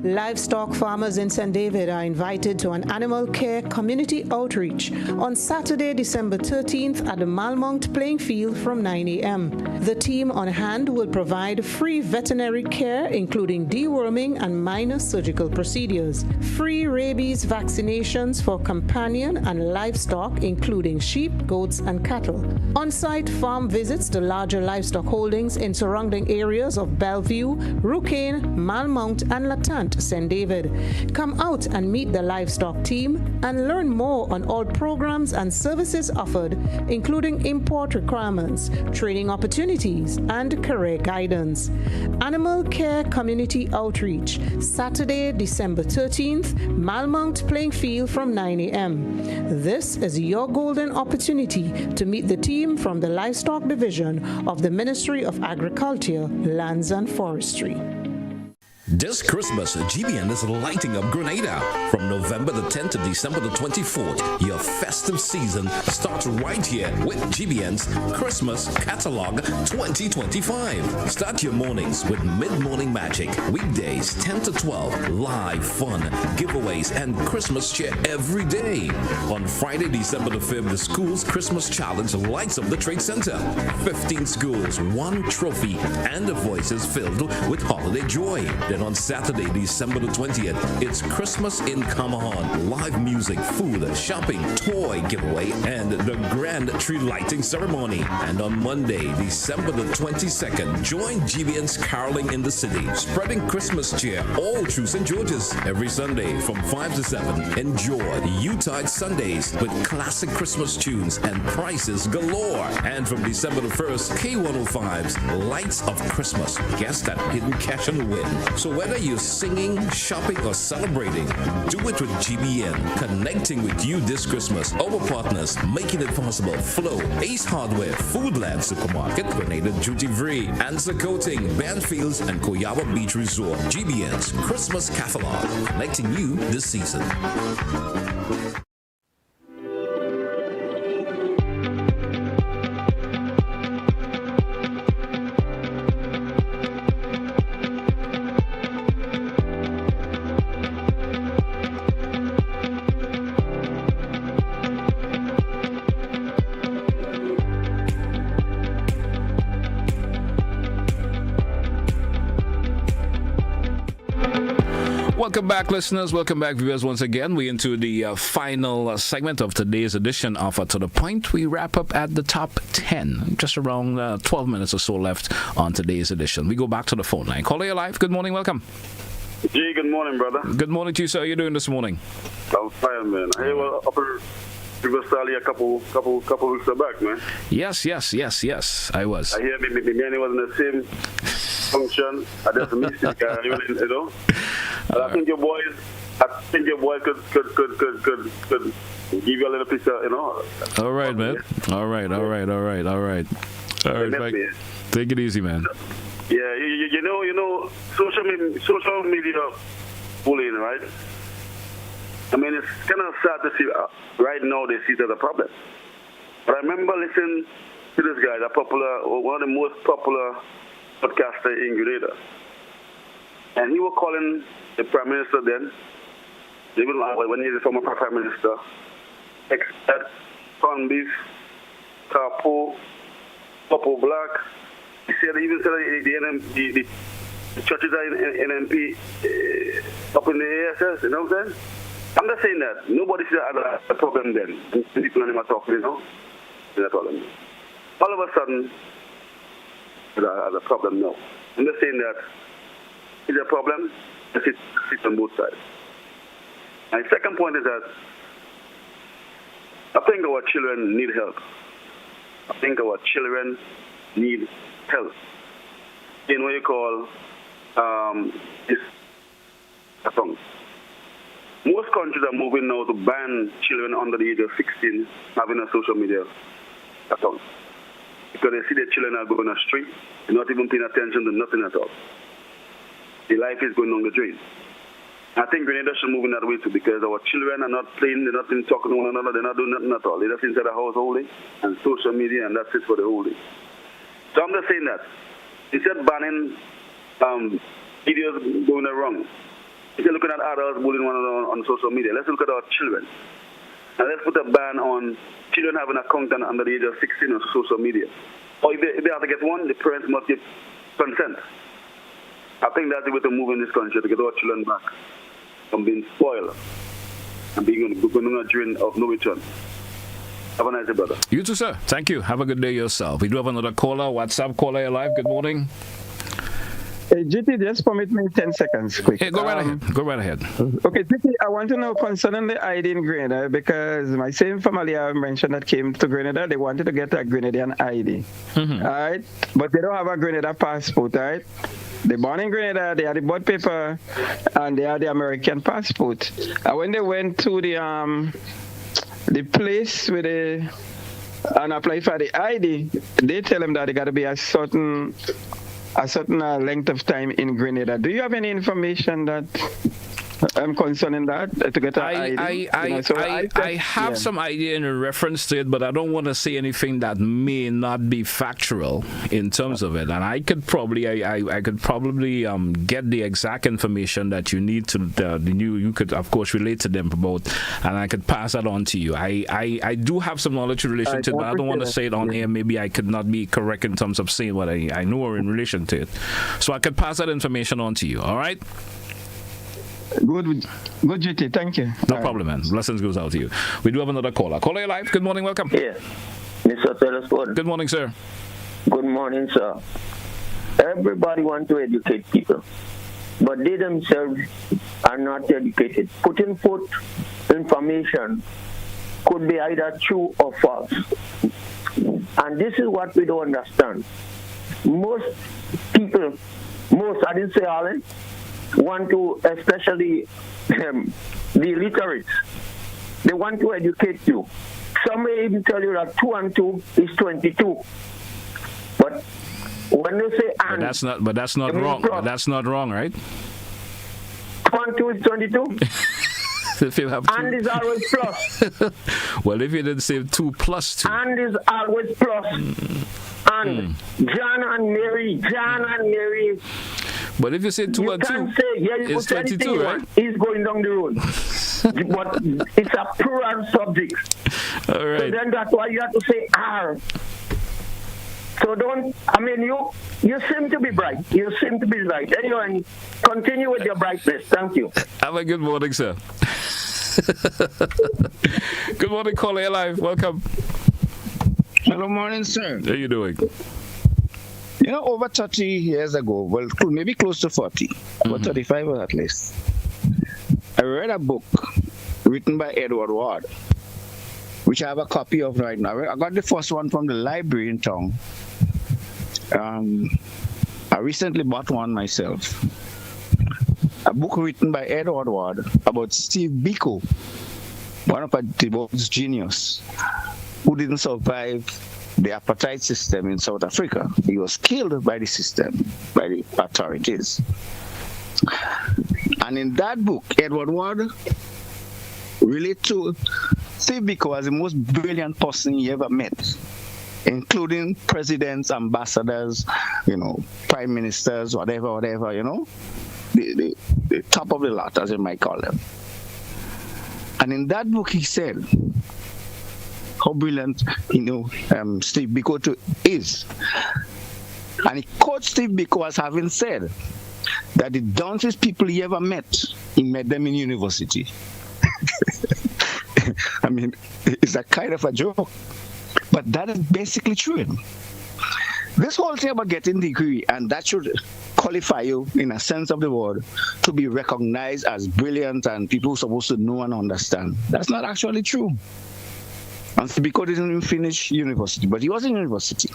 Livestock farmers in St. David are invited to an animal care community outreach on Saturday, December 13th at the Malmont playing field from 9 a.m. The team on hand will provide free veterinary care, including deworming and minor surgical procedures, free rabies vaccinations for companion and livestock, including sheep, goats, and cattle, on-site farm visits to larger livestock holdings in surrounding areas of Bellevue, Rucane, Malmont, and Latant, St. David. Come out and meet the livestock team and learn more on all programs and services offered, including import requirements, training opportunities, and career guidance. Animal Care Community Outreach, Saturday, December 13th, Malmont playing field from 9 a.m. This is your golden opportunity to meet the team from the Livestock Division of the Ministry of Agriculture, Lands and Forestry. This Christmas, GBN is lighting up Grenada. From November the 10th to December the 24th, your festive season starts right here with GBN's Christmas Catalog 2025. Start your mornings with Mid-Morning Magic. Weekdays 10 to 12, live fun, giveaways, and Christmas cheer every day. On Friday, December the 5th, the school's Christmas Challenge lights up the Trade Center. 15 schools, 1 trophy, and the voices filled with holiday joy. Then on Saturday, December the 20th, it's Christmas in Kamahan. Live music, food, shopping, toy giveaway, and the grand tree lighting ceremony. And on Monday, December the 22nd, join GBN's Caroling in the City, spreading Christmas cheer all through St. George's. Every Sunday from 5 to 7, enjoy the Utide Sundays with classic Christmas tunes and prices galore. And from December the 1st, K105's Lights of Christmas. Guess that hidden cash and win. So whether you're singing, shopping, or celebrating, do it with GBN. Connecting with you this Christmas. Our partners making it possible: Flow, Ace Hardware, Foodland Supermarket, Grenada Duty Free, Answer Coating, Banfields, and Koyawa Beach Resort. GBN's Christmas Catalog, connecting you this season. Welcome back, listeners. Welcome back, viewers. Once again, we're into the final segment of today's edition of To The Point. We wrap up at the top 10. Just around 12 minutes or so left on today's edition. We go back to the phone line. Caller, you're live. Good morning. Welcome. Gee, good morning, brother. Good morning to you, sir. How are you doing this morning? I'm fine, man. Hey, well, Sally a couple weeks back, man. Yes, I was. I hear me was in the same function. I just missed it, you know. And I think your boys could give you a little piece of, you know. All right, man. All right. Take it easy, man. Yeah, you know, social media bullying, right? I mean, it's kind of sad to see right now they see it as a problem. But I remember listening to this guy, one of the most popular podcaster in Grenada. And he was calling the Prime Minister then, even when he's a former Prime Minister, expert, corned beef, carpo, purple black. He even said the churches are in NMP up in the ASS, you know what I'm saying? I'm not saying that. Nobody said I had a problem then. People are talking, you know? There's a problem. All of a sudden, there's a problem now. I'm just saying that it's a problem. It sits on both sides. My second point is that I think our children need help. I think our children need help in what you call this account. Most countries are moving now to ban children under the age of 16 having a social media account because they see their children are going astray, they're not even paying attention to nothing at all. Their life is going down the drain. I think Grenada should move in that way too because our children are not playing, they're not talking to one another, they're not doing nothing at all. They're just inside the house holding and social media, and that's it for the holding. So I'm just saying that instead of banning videos going wrong, instead of looking at adults bullying one another on social media, let's look at our children. And let's put a ban on children having a account under the age of 16 on social media. Or if they have to get one, the parents must give consent. I think that's the way to move in this country, to get our children back from being spoiled and being on a drain of no return. Have a nice day, brother. You too, sir. Thank you. Have a good day yourself. We do have another caller. WhatsApp caller, you're live. Good morning. Hey, GT, just permit me 10 seconds quick. Hey, go right ahead. Go right ahead. Okay, GT, I want to know concerning the ID in Grenada because my same family I mentioned that came to Grenada, they wanted to get a Grenadian ID. Mm-hmm. All right? But they don't have a Grenada passport, all right? They're born in Grenada, they had the birth paper, and they had the American passport. And when they went to the place where they and apply for the ID, they tell them that they got to be a certain length of time in Grenada. Do you have any information that concerning that to get an ID? I have some idea in reference to it, but I don't want to say anything that may not be factual in terms of it. And I could probably I could probably get the exact information that you need to you could of course relate to them about, and I could pass that on to you. I do have some knowledge in relation to it, but I don't want to say it on air. Maybe I could not be correct in terms of saying what I know in relation to it. So I could pass that information on to you. All right. Good, GT. Thank you. No problem, man. Blessings goes out to you. We do have another caller. Caller, you're live. Good morning. Welcome. Yeah. Mr. Telesford. Good morning, sir. Good morning, sir. Everybody wants to educate people, but they themselves are not educated. Putting forth information could be either true or false. And this is what we don't understand. Most people, I didn't say all, want to, especially the illiterates, they want to educate you. Some may even tell you that 2 and 2 is 22. But when they say and, but that's not wrong. But that's not wrong, right? 2 and 2 is 22. If you have 2. And is always plus. Well, if you didn't say 2 plus 2. And is always plus. And John and Mary. But if you say 2 and 2, it's 22, right? He's going down the road. But it's a plural subject. All right. So then that's why you have to say R. So you seem to be bright. Anyway, continue with your brightness. Thank you. Have a good morning, sir. Good morning, caller live. Welcome. Hello, morning, sir. How are you doing? You know, over 30 years ago, well, maybe close to 40, about 35 at least, I read a book written by Edward Ward, which I have a copy of right now. I got the first one from the library in town. I recently bought one myself. A book written by Edward Ward about Steve Biko, one of the most genius, who didn't survive the apartheid system in South Africa. He was killed by the system, by the authorities. And in that book, Edward Ward relate to Steve Biko as the most brilliant person he ever met, including presidents, ambassadors, prime ministers, whatever, the top of the lot, as you might call them. And in that book, he said how brilliant, Steve Biko is. And he quotes Steve Biko as having said that the dumbest people he ever met, he met them in university. I mean, it's a kind of a joke, but that is basically true. This whole thing about getting degree, and that should qualify you, in a sense of the word, to be recognized as brilliant and people supposed to know and understand. That's not actually true. And because he didn't even finish university, but he was in university.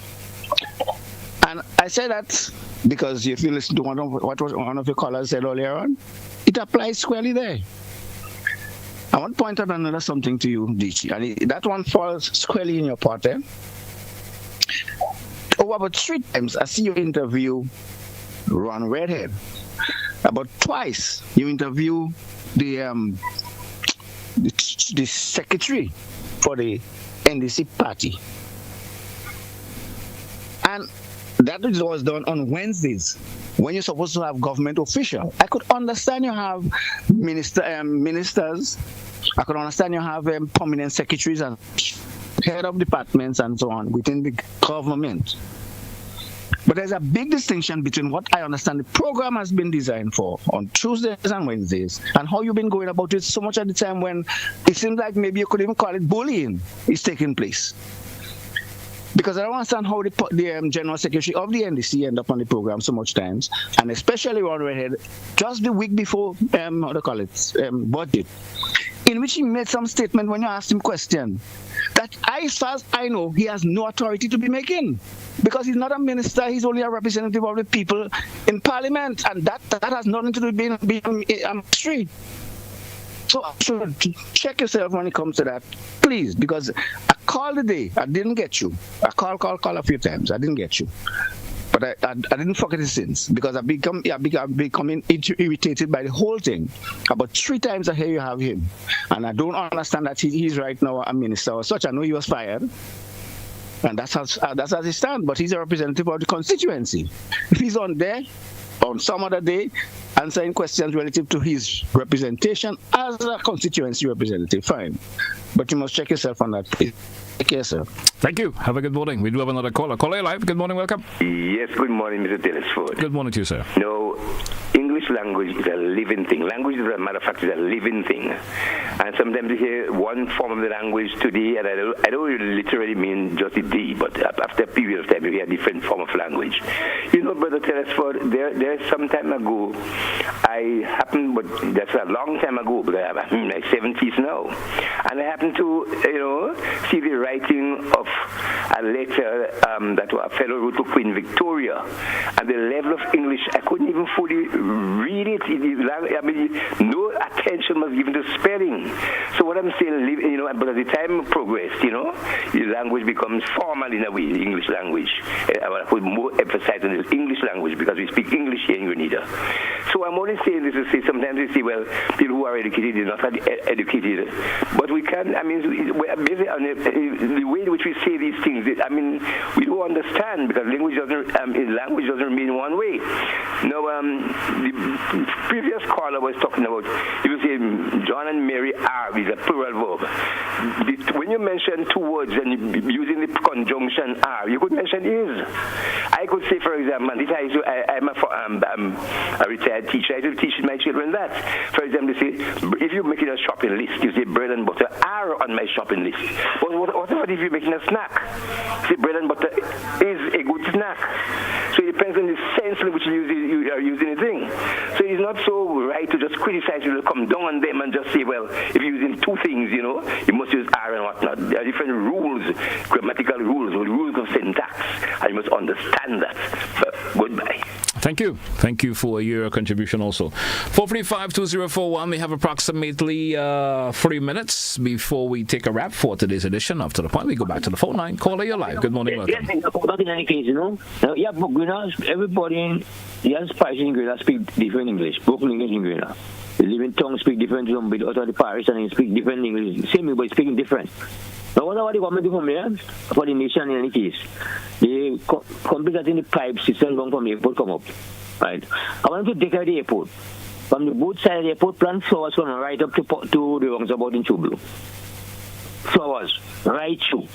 And I say that because if you listen to what one of your callers said earlier on, it applies squarely there. I want to point out another something to you, Dichi, and that one falls squarely in your part, eh? About 3 times I see you interview Ron Redhead. About twice you interview the secretary for the NDC party. And that was done on Wednesdays when you're supposed to have government official. I could understand you have ministers. I could understand you have prominent secretaries and head of departments and so on within the government. But there's a big distinction between what I understand the program has been designed for on Tuesdays and Wednesdays and how you've been going about it so much at the time when it seems like maybe you could even call it bullying is taking place. Because I don't understand how the General Secretary of the NDC end up on the program so much times, and especially Ron Redhead, just the week before, budget, in which he made some statement when you asked him question that, as far as I know, he has no authority to be making. Because he's not a minister, he's only a representative of the people in Parliament, and that has nothing to do with being a ministry. So check yourself when it comes to that, please, because I called today, I didn't get you. I call a few times, I didn't get you. But I didn't forget it since, because I've becoming irritated by the whole thing. About 3 times I hear you have him, and I don't understand that he's right now a minister or such. I know he was fired, and that's as he stands, but he's a representative of the constituency. If he's on there, on some other day, answering questions relative to his representation as a constituency representative, fine. But you must check yourself on that. Take care, sir. Thank you. Have a good morning. We do have another caller. Caller live. Good morning. Welcome. Yes, good morning, Mr. Telesford. Good morning to you, sir. No, English language is a living thing. Language, as a matter of fact, is a living thing. And sometimes you hear one form of the language today, and I don't literally mean just the D, but after a period of time, you hear a different form of language. You know, Brother Telesford, there's some time ago, but that's a long time ago, but I'm like 70s now. And I happened to, see the writing of a letter that a fellow wrote to Queen Victoria. And the level of English, I couldn't even fully read it. I mean, no attention was given to spelling. So what I'm saying, but as the time progressed, the language becomes formal in a way, the English language. I want to put more emphasis on the English language because we speak English here in Grenada. So I'm only saying this to say sometimes we see, well, people who are educated are not educated. But we can, basically on the way in which we say these things, we don't understand because language doesn't remain one way. Now, the previous caller was talking about, you say John and Mary are is a plural verb. When you mention 2 words and using the conjunction are, you could mention is. I could say, for example, I'm a retired teacher. I used to teach my children that. For example, say, if you're making a shopping list, you say bread and butter are on my shopping list. But what about if you're making a snack? Say bread and butter is a good snack. So it depends on the sense in which you are using the thing. So it's not so right to just criticize people, come down on them and just say, well, if you're using 2 things, you must use are and whatnot. There are different rules, grammatical rules, or rules of syntax, and you must understand that. Goodbye. Thank you. Thank you for your contribution also. 435-2041. We have approximately 3 minutes before we take a wrap for today's edition. After the point, we go back to the phone line. Caller, you're live. Good morning. Welcome. Yes, back in any case, yeah, but Grenada, everybody, yes, Spice in Grenada speak different English, broken English in Grenada. They live in town, speak different. Somebody out of the parish and they speak different English. Same way, but speaking different. Now, what the government do for me, for the nation in any case? They complicating the pipe system going from the airport come up. Right? I want to decorate the airport. From the both side of the airport, plant flowers from right up to the roundabout in Chublu. Flowers, right through.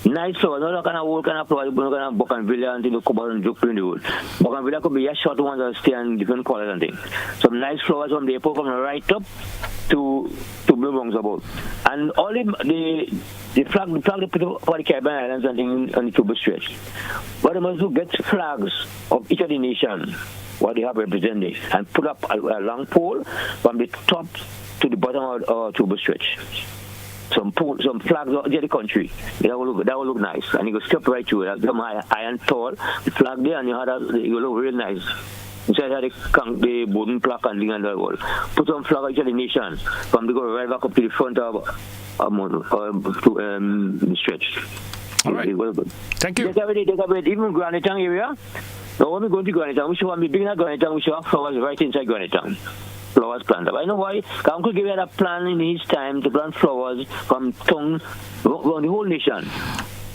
Nice flowers, not kind of old kind of flowers, not kind of bougainvillea and the cobalt and joke in the wood. Bougainvillea could be a short ones that stay in different colors and things. Some nice flowers from the airport from right up to Blue Roundabout. And all the flag they put up for the Caribbean Islands and things on the Tuba stretch. But they must do get flags of each of the nations, what they have represented, and put up a long pole from the top to the bottom of Tuba stretch. Some flags out there the country. That will look nice. And you go step right through it. Some iron tall, the flag there, and you will look real nice. Inside had the wooden plaque and thing and that wall. Put some flag out of the nation. From the go right back up to the front of the stretch. All right. Thank you. Even Granite Town area. Now when we go to Granite Town, we should be bringing Granite Town, we should have flowers right inside Granite Town. Flowers planted. I know why. Uncle gave you that plan in his time to plant flowers from tongue around the whole nation.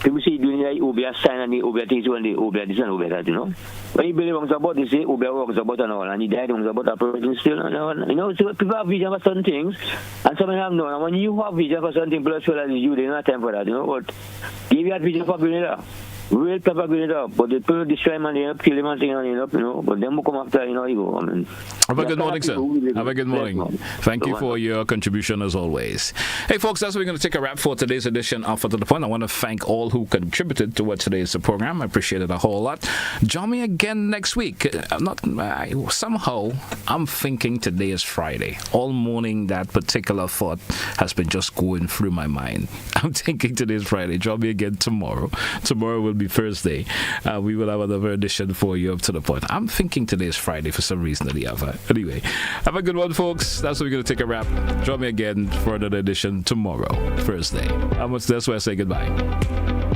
People see doing the Ubia sign and the Ubia things when the Ubia this and Ubia that, you know. When you believe about they say Ubia works about and all, and he died about operating still. You know, so people have vision for certain things, and some have no. And when you have vision for certain things, people feel like you, they don't have time for that, you know. But give you vision for Grenada. Real pepper grade up, but the people destroy him and they end up killing him and thing and you know. But then we come after, you know, you go. I mean, have a good morning, sir. Have a good morning. Thank you for your contribution as always. Hey, folks, that's what we're going to take a wrap for today's edition of To The Point. I want to thank all who contributed to today's program. I appreciate it a whole lot. Join me again next week. Somehow, I'm thinking today is Friday. All morning, that particular thought has been just going through my mind. I'm thinking today is Friday. Join me again tomorrow. Tomorrow will be Thursday. We will have another edition for you up to the point. I'm thinking today is Friday for some reason or the other. Anyway, have a good one, folks. That's where we're going to take a wrap. Join me again for another edition tomorrow, Thursday. That's where I say goodbye.